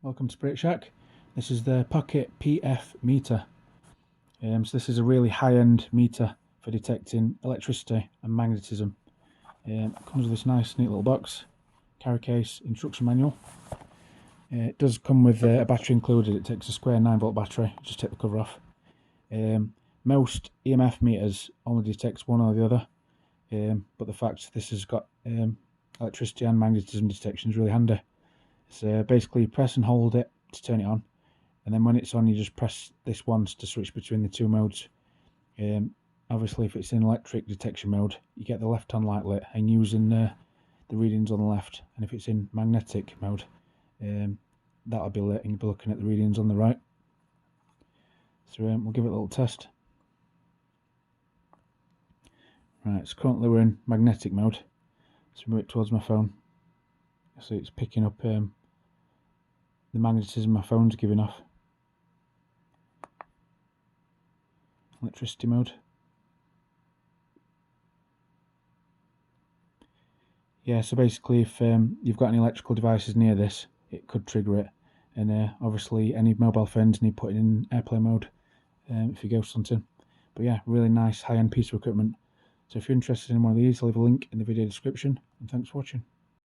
Welcome to Brake Shack. This is the Pocket PF meter. So this is a really high-end meter for detecting electricity and magnetism. It comes with this nice neat little box, carry case, instruction manual. It does come with a battery included. It takes a square 9-volt battery. Just take the cover off. Most EMF meters only detects one or the other, but the fact this has got electricity and magnetism detection is really handy. So basically press and hold it to turn it on, and then when it's on you just press this once to switch between the two modes. Obviously if it's in electric detection mode you get the left hand light lit and using the readings on the left, and if it's in magnetic mode that'll be lit and you'll be looking at the readings on the right. So we'll give it a little test. Right, so currently we're in magnetic mode, so move it towards my phone. So it's picking up the magnetism my phone's giving off. Electricity mode. Yeah, so basically if you've got any electrical devices near this, it could trigger it. And obviously any mobile phones need putting in airplane mode if you ghost hunting. But yeah, really nice high-end piece of equipment. So if you're interested in one of these, I'll leave a link in the video description, and thanks for watching.